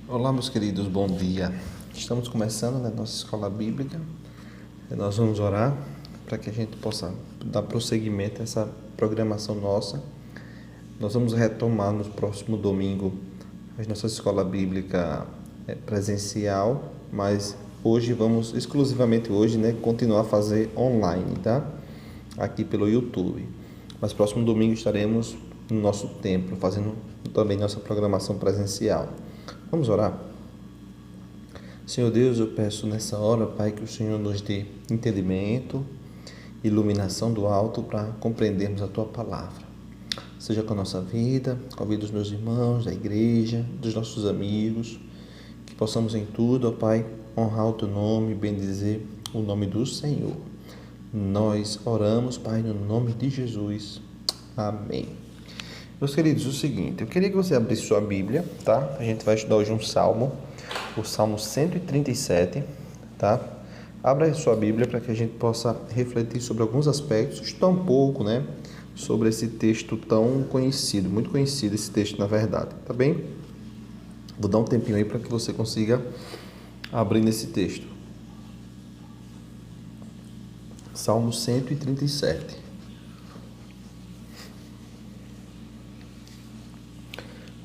Olá, meus queridos, bom dia. Estamos começando a nossa escola bíblica. Nós vamos orar para que a gente possa dar prosseguimento a essa programação nossa. Nós vamos retomar no próximo domingo a nossa escola bíblica presencial, mas hoje vamos, exclusivamente hoje, continuar a fazer online, tá? Aqui pelo YouTube. Mas próximo domingo estaremos no nosso templo, fazendo também nossa programação presencial. Vamos orar? Senhor Deus, eu peço nessa hora, Pai, que o Senhor nos dê entendimento, iluminação do alto para compreendermos a Tua palavra. Seja com a nossa vida, com a vida dos meus irmãos, da igreja, dos nossos amigos, que possamos em tudo, ó Pai, honrar o Teu nome, bendizer o nome do Senhor. Nós oramos, Pai, no nome de Jesus. Amém. Meus queridos, o seguinte, eu queria que você abrisse sua Bíblia, tá? A gente vai estudar hoje um salmo, o Salmo 137, tá? Abra a sua Bíblia para que a gente possa refletir sobre alguns aspectos, estudar um pouco, sobre esse texto tão conhecido, muito conhecido esse texto na verdade, tá bem? Vou dar um tempinho aí para que você consiga abrir nesse texto. Salmo 137.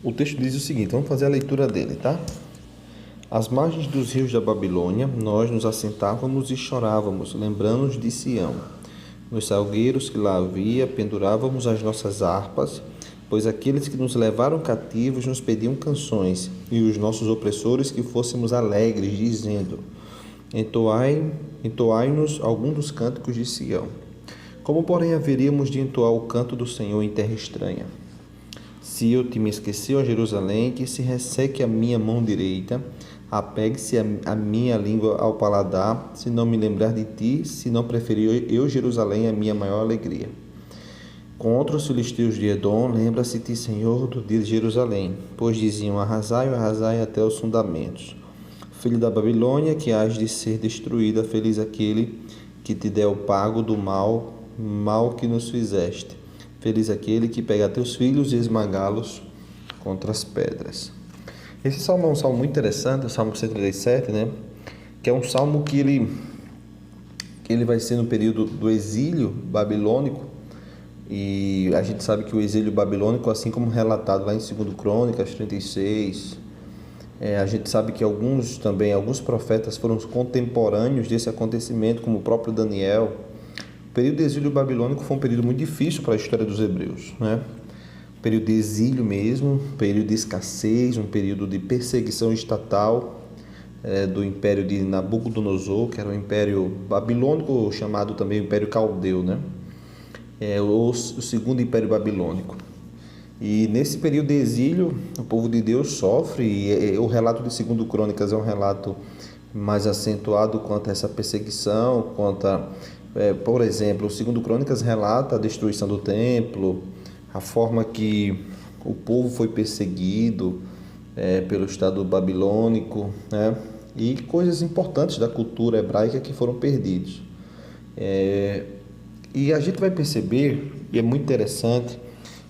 O texto diz o seguinte, vamos fazer a leitura dele, tá? Às margens dos rios da Babilônia, nós nos assentávamos e chorávamos, lembrando-nos de Sião. Nos salgueiros que lá havia, pendurávamos as nossas harpas, pois aqueles que nos levaram cativos nos pediam canções, e os nossos opressores que fôssemos alegres, dizendo, entoai-nos algum dos cânticos de Sião. Como, porém, haveríamos de entoar o canto do Senhor em terra estranha? Se eu te me esqueci, ó Jerusalém, que se resseque a minha mão direita, apegue-se a minha língua ao paladar, se não me lembrar de ti, se não preferir eu, Jerusalém, a minha maior alegria. Contra os filisteus de Edom, lembra-se-te, Senhor, do dia de Jerusalém, pois diziam, arrasai até os fundamentos. Filho da Babilônia, que hás de ser destruída, feliz aquele que te der o pago do mal que nos fizeste. Feliz aquele que pega teus filhos e esmagá-los contra as pedras. Esse salmo é um salmo muito interessante, o Salmo 137, que é um salmo que ele vai ser no período do exílio babilônico, e a gente sabe que o exílio babilônico, assim como relatado lá em 2 Crônicas 36, a gente sabe que alguns profetas foram contemporâneos desse acontecimento, como o próprio Daniel. O período de exílio babilônico foi um período muito difícil para a história dos hebreus, Um período de exílio mesmo, um período de escassez, um período de perseguição estatal do império de Nabucodonosor, que era o império babilônico, chamado também o império caldeu, o segundo império babilônico. E nesse período de exílio, o povo de Deus sofre, e o relato de 2 Crônicas é um relato mais acentuado quanto a essa perseguição, por exemplo, o 2 Crônicas relata a destruição do templo, a forma que o povo foi perseguido pelo Estado babilônico, e coisas importantes da cultura hebraica que foram perdidos. E a gente vai perceber, e é muito interessante,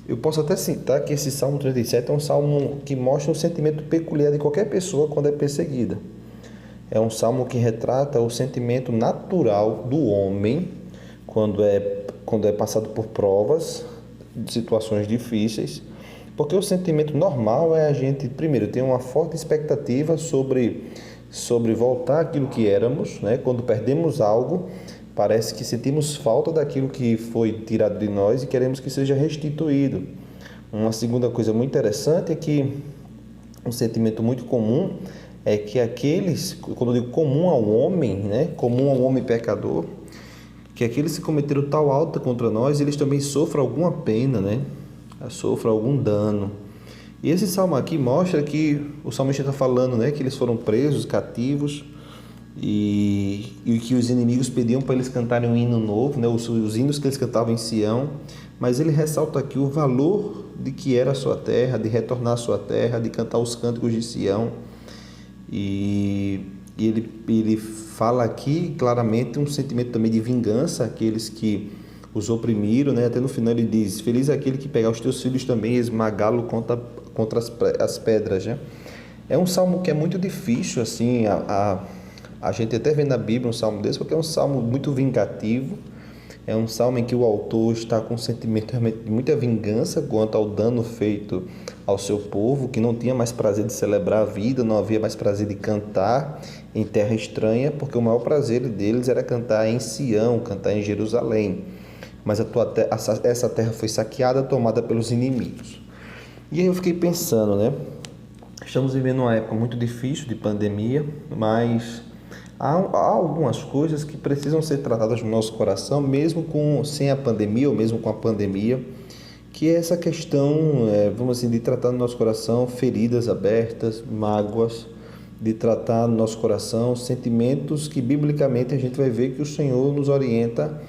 eu posso até citar que esse Salmo 37 é um salmo que mostra um sentimento peculiar de qualquer pessoa quando é perseguida. É um salmo que retrata o sentimento natural do homem quando é passado por provas, situações difíceis, porque o sentimento normal é a gente, primeiro, ter uma forte expectativa sobre voltar àquilo que éramos, Quando perdemos algo, parece que sentimos falta daquilo que foi tirado de nós e queremos que seja restituído. Uma segunda coisa muito interessante é que um sentimento muito comum é que aqueles, quando eu digo comum ao homem, comum ao homem pecador, que aqueles que cometeram tal alta contra nós, eles também sofram alguma pena, sofram algum dano. E esse salmo aqui mostra que o salmista está falando, que eles foram presos, cativos, e que os inimigos pediam para eles cantarem um hino novo, os hinos que eles cantavam em Sião, mas ele ressalta aqui o valor de que era a sua terra, de retornar à sua terra, de cantar os cânticos de Sião. E ele fala aqui claramente um sentimento também de vingança àqueles que os oprimiram, Até no final ele diz, feliz é aquele que pegar os teus filhos também e esmagá-lo contra as pedras, É um salmo que é muito difícil, assim, a gente até vê na Bíblia um salmo desse, porque é um salmo muito vingativo, é um salmo em que o autor está com um sentimento realmente de muita vingança quanto ao dano feito ao seu povo, que não tinha mais prazer de celebrar a vida, não havia mais prazer de cantar em terra estranha, porque o maior prazer deles era cantar em Sião, cantar em Jerusalém. Mas essa terra foi saqueada, tomada pelos inimigos. E aí eu fiquei pensando, né? Estamos vivendo uma época muito difícil de pandemia, mas há algumas coisas que precisam ser tratadas no nosso coração, mesmo sem a pandemia ou mesmo com a pandemia, que é essa questão, vamos assim, de tratar no nosso coração feridas abertas, mágoas, de tratar no nosso coração sentimentos que biblicamente a gente vai ver que o Senhor nos orienta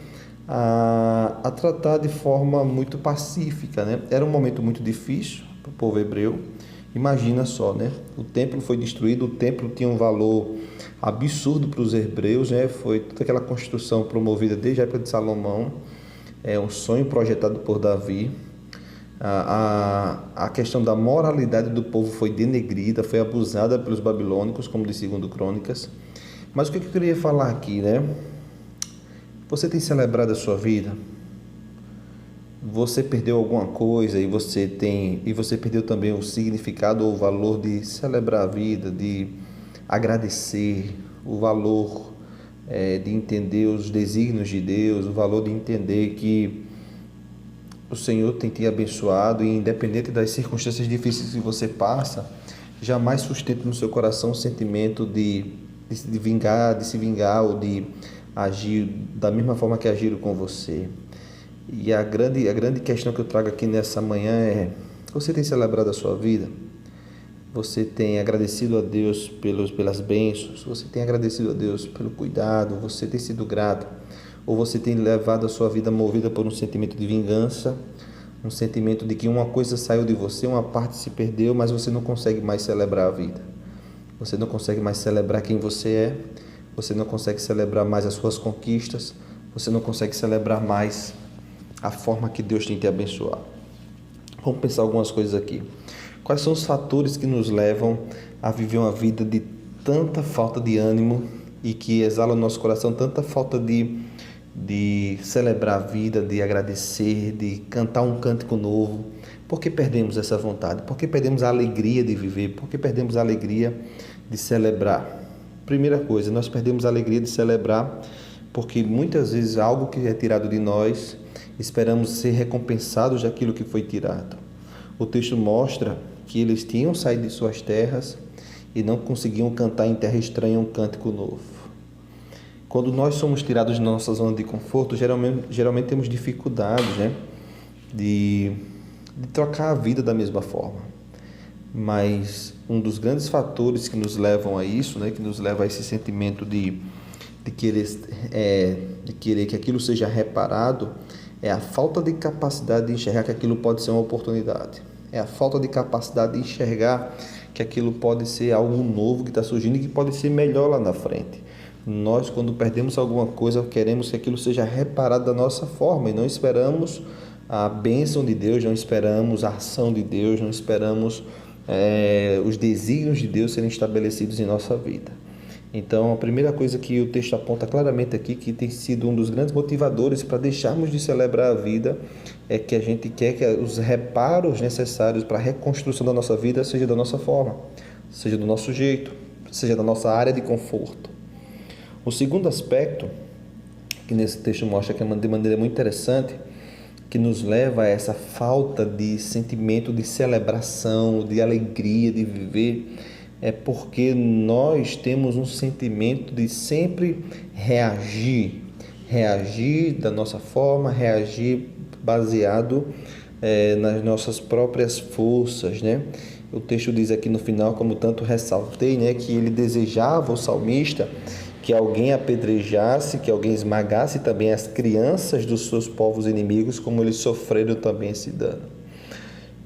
a tratar de forma muito pacífica, né? Era um momento muito difícil para o povo hebreu. Imagina só, né? O templo foi destruído, o templo tinha um valor absurdo para os hebreus, né? Foi toda aquela construção promovida desde a época de Salomão, um sonho projetado por Davi. A questão da moralidade do povo foi denegrida, foi abusada pelos babilônicos, como de 2 Crônicas. Mas o que eu queria falar aqui, né? Você tem celebrado a sua vida? Você perdeu alguma coisa e você perdeu também o significado ou o valor de celebrar a vida, de agradecer, o valor de entender os desígnios de Deus, o valor de entender que o Senhor tem te abençoado e independente das circunstâncias difíceis que você passa, jamais sustente no seu coração o sentimento de se vingar ou de agir da mesma forma que agiram com você. E a grande questão que eu trago aqui nessa manhã é: você tem celebrado a sua vida? Você tem agradecido a Deus pelas bênçãos? Você tem agradecido a Deus pelo cuidado? Você tem sido grato? Ou você tem levado a sua vida movida por um sentimento de vingança, um sentimento de que uma coisa saiu de você, uma parte se perdeu, mas você não consegue mais celebrar a vida? Você não consegue mais celebrar quem você é? Você não consegue celebrar mais as suas conquistas? Você não consegue celebrar mais a forma que Deus tem te abençoado? Vamos pensar algumas coisas aqui. Quais são os fatores que nos levam a viver uma vida de tanta falta de ânimo e que exala no nosso coração tanta falta de celebrar a vida, de agradecer, de cantar um cântico novo? Por que perdemos essa vontade? Por que perdemos a alegria de viver? Por que perdemos a alegria de celebrar? Primeira coisa, nós perdemos a alegria de celebrar porque muitas vezes algo que é tirado de nós, esperamos ser recompensados daquilo que foi tirado. O texto mostra que eles tinham saído de suas terras e não conseguiam cantar em terra estranha um cântico novo. Quando nós somos tirados da nossa zona de conforto, geralmente temos dificuldades, né, de trocar a vida da mesma forma. Mas um dos grandes fatores que nos levam a isso, né, que nos leva a esse sentimento de querer que aquilo seja reparado, é a falta de capacidade de enxergar que aquilo pode ser uma oportunidade. É a falta de capacidade de enxergar que aquilo pode ser algo novo que está surgindo e que pode ser melhor lá na frente. Nós, quando perdemos alguma coisa, queremos que aquilo seja reparado da nossa forma e não esperamos a bênção de Deus, não esperamos a ação de Deus, não esperamos os desígnios de Deus serem estabelecidos em nossa vida. Então, a primeira coisa que o texto aponta claramente aqui, que tem sido um dos grandes motivadores para deixarmos de celebrar a vida, é que a gente quer que os reparos necessários para a reconstrução da nossa vida seja da nossa forma, seja do nosso jeito, seja da nossa área de conforto. O segundo aspecto, que nesse texto mostra que é de maneira muito interessante, que nos leva a essa falta de sentimento de celebração, de alegria de viver, é porque nós temos um sentimento de sempre reagir da nossa forma, reagir baseado nas nossas próprias forças, né? O texto diz aqui no final, como tanto ressaltei, né, que ele desejava, o salmista, que alguém apedrejasse, que alguém esmagasse também as crianças dos seus povos inimigos, como eles sofreram também esse dano.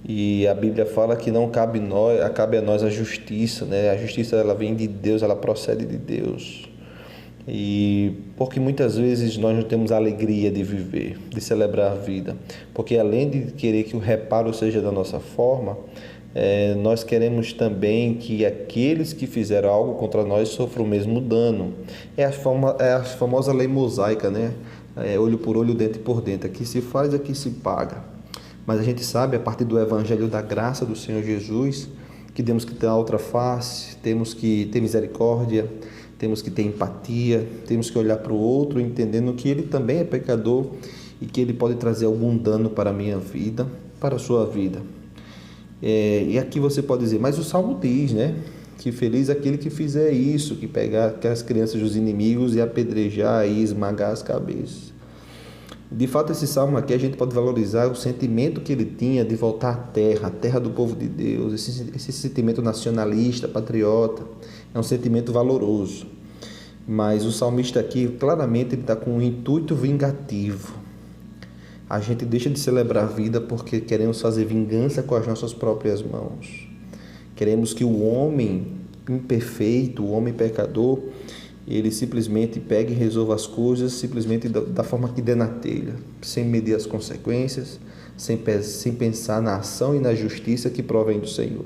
E a Bíblia fala que não cabe a nós a justiça, né? A justiça, ela vem de Deus, ela procede de Deus. E porque muitas vezes nós não temos a alegria de viver, de celebrar a vida, porque além de querer que o reparo seja da nossa forma, nós queremos também que aqueles que fizeram algo contra nós sofram o mesmo dano. É a famosa lei mosaica, né? Olho por olho, dente por dente. Aqui se faz, aqui se paga. Mas a gente sabe, a partir do evangelho da graça do Senhor Jesus, que temos que ter a outra face, temos que ter misericórdia, temos que ter empatia, temos que olhar para o outro entendendo que ele também é pecador e que ele pode trazer algum dano para a minha vida, para a sua vida. E aqui você pode dizer, mas o Salmo diz, né? Que feliz aquele que fizer isso, que pegar aquelas crianças dos inimigos e apedrejar e esmagar as cabeças. De fato, esse salmo aqui a gente pode valorizar o sentimento que ele tinha de voltar à terra do povo de Deus, esse sentimento nacionalista, patriota, é um sentimento valoroso. Mas o salmista aqui, claramente, ele está com um intuito vingativo. A gente deixa de celebrar a vida porque queremos fazer vingança com as nossas próprias mãos. Queremos que o homem imperfeito, o homem pecador, ele simplesmente pegue e resolva as coisas simplesmente da forma que der na telha, sem medir as consequências, sem pensar na ação e na justiça que provém do Senhor.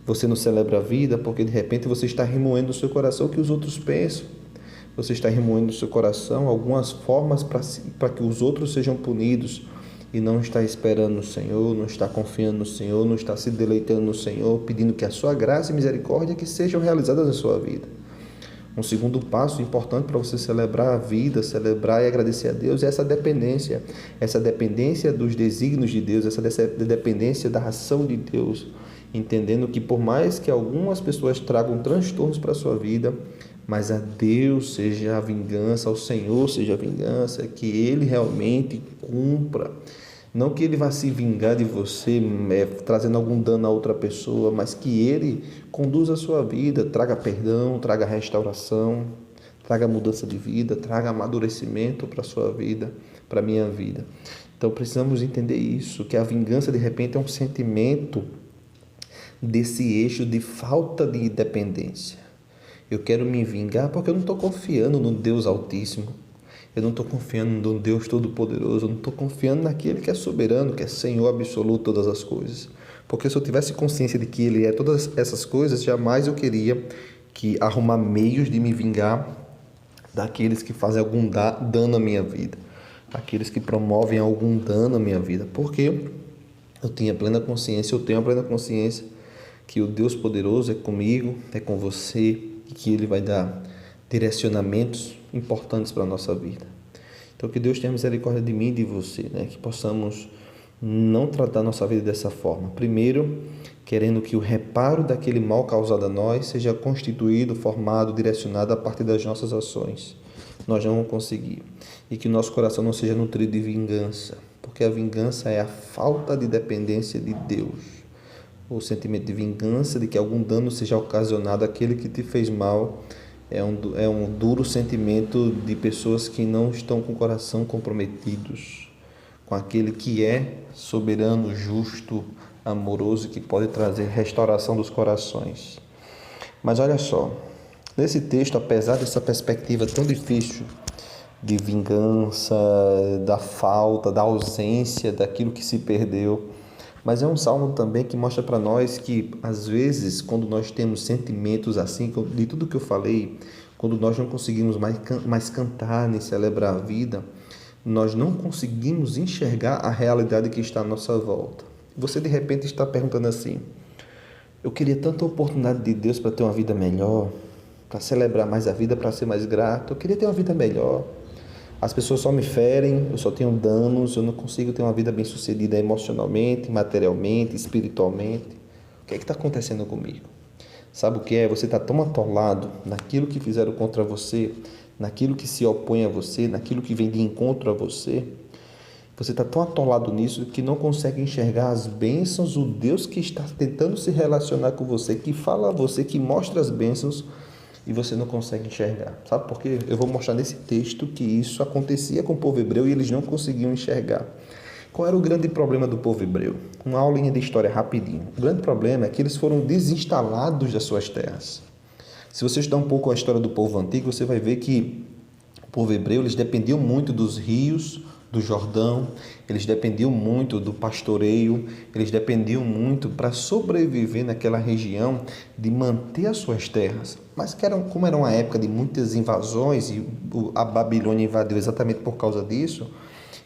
Você não celebra a vida porque de repente você está remoendo no seu coração o que os outros pensam. Você está remoendo no seu coração algumas formas para que os outros sejam punidos e não está esperando no Senhor, não está confiando no Senhor, não está se deleitando no Senhor, pedindo que a sua graça e misericórdia que sejam realizadas na sua vida. Um segundo passo importante para você celebrar a vida, celebrar e agradecer a Deus é essa dependência dos desígnios de Deus, essa dependência da ação de Deus, entendendo que por mais que algumas pessoas tragam transtornos para a sua vida, mas a Deus seja a vingança, ao Senhor seja a vingança, que Ele realmente cumpra. Não que Ele vá se vingar de você, trazendo algum dano a outra pessoa, mas que Ele conduza a sua vida, traga perdão, traga restauração, traga mudança de vida, traga amadurecimento para a sua vida, para a minha vida. Então precisamos entender isso, que a vingança de repente é um sentimento desse eixo de falta de dependência. Eu quero me vingar porque eu não estou confiando no Deus Altíssimo. Eu não estou confiando no Deus Todo-Poderoso, eu não estou confiando naquele que é soberano, que é Senhor absoluto de todas as coisas. Porque se eu tivesse consciência de que Ele é todas essas coisas, jamais eu queria arrumar meios de me vingar daqueles que fazem algum dano à minha vida, daqueles que promovem algum dano à minha vida. Porque eu tenho a plena consciência que o Deus poderoso é comigo, é com você, e que Ele vai dar direcionamentos importantes para a nossa vida. Então, que Deus tenha misericórdia de mim e de você, né? Que possamos não tratar nossa vida dessa forma. Primeiro, querendo que o reparo daquele mal causado a nós seja constituído, formado, direcionado a partir das nossas ações. Nós não vamos conseguir. E que o nosso coração não seja nutrido de vingança, porque a vingança é a falta de dependência de Deus. O sentimento de vingança, de que algum dano seja ocasionado àquele que te fez mal, é um duro sentimento de pessoas que não estão com o coração comprometidos com aquele que é soberano, justo, amoroso, que pode trazer restauração dos corações. Mas olha só, nesse texto, apesar dessa perspectiva tão difícil de vingança, da falta, da ausência, daquilo que se perdeu, mas é um salmo também que mostra para nós que, às vezes, quando nós temos sentimentos assim, de tudo que eu falei, quando nós não conseguimos mais cantar nem celebrar a vida, nós não conseguimos enxergar a realidade que está à nossa volta. Você, de repente, está perguntando assim, eu queria tanta oportunidade de Deus para ter uma vida melhor, para celebrar mais a vida, para ser mais grato, eu queria ter uma vida melhor. As pessoas só me ferem, eu só tenho danos, eu não consigo ter uma vida bem-sucedida emocionalmente, materialmente, espiritualmente. O que é que está acontecendo comigo? Sabe o que é? Você está tão atolado naquilo que fizeram contra você, naquilo que se opõe a você, naquilo que vem de encontro a você. Você está tão atolado nisso que não consegue enxergar as bênçãos, o Deus que está tentando se relacionar com você, que fala a você, que mostra as bênçãos, e você não consegue enxergar. Sabe por quê? Eu vou mostrar nesse texto que isso acontecia com o povo hebreu e eles não conseguiam enxergar. Qual era o grande problema do povo hebreu? Uma aulinha de história rapidinho. O grande problema é que eles foram desinstalados das suas terras. Se você estudar um pouco a história do povo antigo, você vai ver que o povo hebreu eles dependiam muito dos rios, do Jordão, eles dependiam muito do pastoreio, eles dependiam muito para sobreviver naquela região, de manter as suas terras. Mas como era uma época de muitas invasões e a Babilônia invadiu exatamente por causa disso,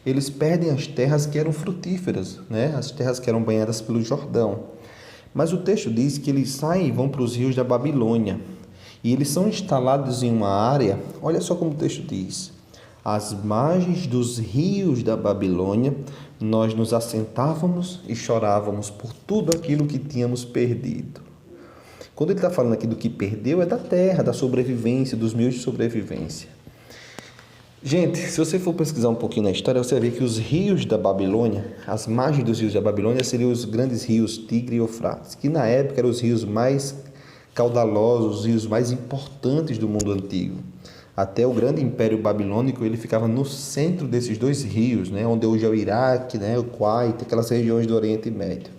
eles perdem as terras que eram frutíferas, né? As terras que eram banhadas pelo Jordão. Mas o texto diz que eles saem e vão para os rios da Babilônia. E eles são instalados em uma área, olha só como o texto diz: às margens dos rios da Babilônia, nós nos assentávamos e chorávamos por tudo aquilo que tínhamos perdido. Quando ele está falando aqui do que perdeu, é da terra, da sobrevivência, dos meios de sobrevivência. Gente, se você for pesquisar um pouquinho na história, você vai ver que os rios da Babilônia, as margens dos rios da Babilônia, seriam os grandes rios Tigre e Eufrates, que na época eram os rios mais caudalosos, os rios mais importantes do mundo antigo. Até o grande império babilônico, ele ficava no centro desses dois rios, né, onde hoje é o Iraque, né, o Kuwait, aquelas regiões do Oriente Médio.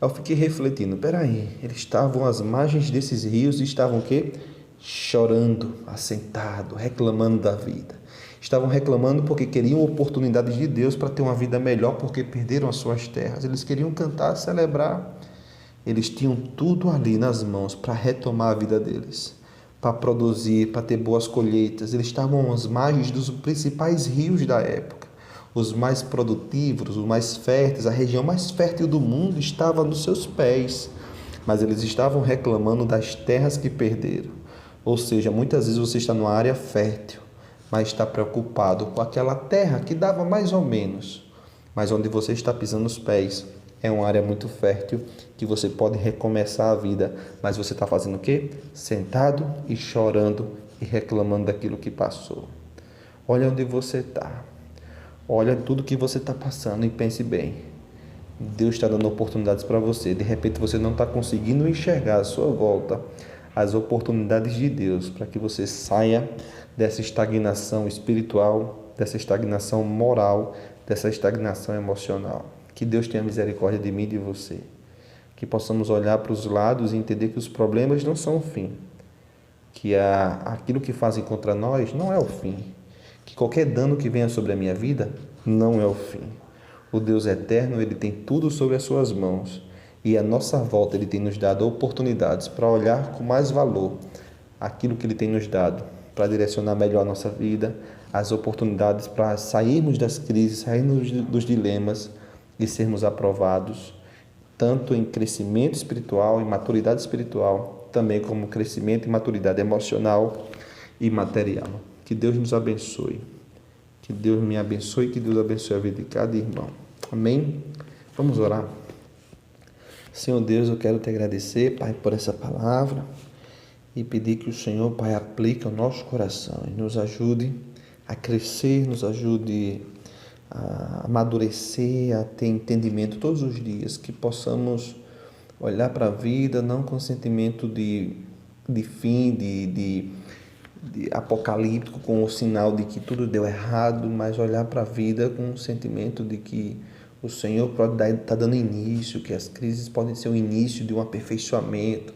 Eu fiquei refletindo, peraí, eles estavam às margens desses rios e estavam o quê? Chorando, assentado, reclamando da vida. Estavam reclamando porque queriam oportunidades de Deus para ter uma vida melhor, porque perderam as suas terras. Eles queriam cantar, celebrar. Eles tinham tudo ali nas mãos para retomar a vida deles, para produzir, para ter boas colheitas. Eles estavam às margens dos principais rios da época, os mais produtivos, os mais férteis. A região mais fértil do mundo estava nos seus pés, mas eles estavam reclamando das terras que perderam. Ou seja, muitas vezes você está numa área fértil, mas está preocupado com aquela terra que dava mais ou menos, mas onde você está pisando os pés é uma área muito fértil que você pode recomeçar a vida, mas você está fazendo o quê? Sentado e chorando e reclamando daquilo que passou. Olha onde você está, olha tudo que você está passando e pense bem. Deus está dando oportunidades para você. De repente você não está conseguindo enxergar à sua volta as oportunidades de Deus para que você saia dessa estagnação espiritual, dessa estagnação moral, dessa estagnação emocional. Que Deus tenha misericórdia de mim e de você. Que possamos olhar para os lados e entender que os problemas não são o fim. Que aquilo que fazem contra nós não é o fim. Que qualquer dano que venha sobre a minha vida não é o fim. O Deus eterno, Ele tem tudo sobre as suas mãos. E à nossa volta Ele tem nos dado oportunidades para olhar com mais valor aquilo que Ele tem nos dado, para direcionar melhor a nossa vida, as oportunidades para sairmos das crises, sairmos dos dilemas e sermos aprovados, tanto em crescimento espiritual e maturidade espiritual, também como crescimento e maturidade emocional e material. Que Deus nos abençoe. Que Deus me abençoe e que Deus abençoe a vida de cada irmão. Amém? Vamos orar. Senhor Deus, eu quero te agradecer, Pai, por essa palavra e pedir que o Senhor, Pai, aplique ao nosso coração e nos ajude a crescer, nos ajude a amadurecer, a ter entendimento todos os dias, que possamos olhar para a vida não com sentimento de fim, de apocalíptico, com o sinal de que tudo deu errado, mas olhar para a vida com o sentimento de que o Senhor pode estar dando início, que as crises podem ser o início de um aperfeiçoamento,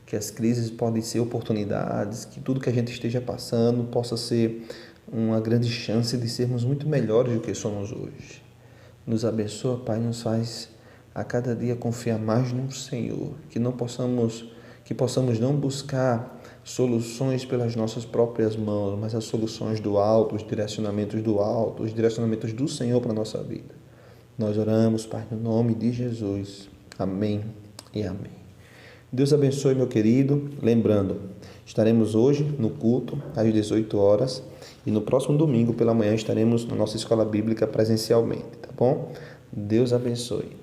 que as crises podem ser oportunidades, que tudo que a gente esteja passando possa ser uma grande chance de sermos muito melhores do que somos hoje. Nos abençoa, Pai, nos faz a cada dia confiar mais no Senhor, que possamos não buscar soluções pelas nossas próprias mãos, mas as soluções do alto, os direcionamentos do alto, os direcionamentos do Senhor para a nossa vida. Nós oramos, Pai, no nome de Jesus. Amém e amém. Deus abençoe, meu querido. Lembrando, estaremos hoje no culto às 18 horas e no próximo domingo pela manhã estaremos na nossa escola bíblica presencialmente, tá bom? Deus abençoe.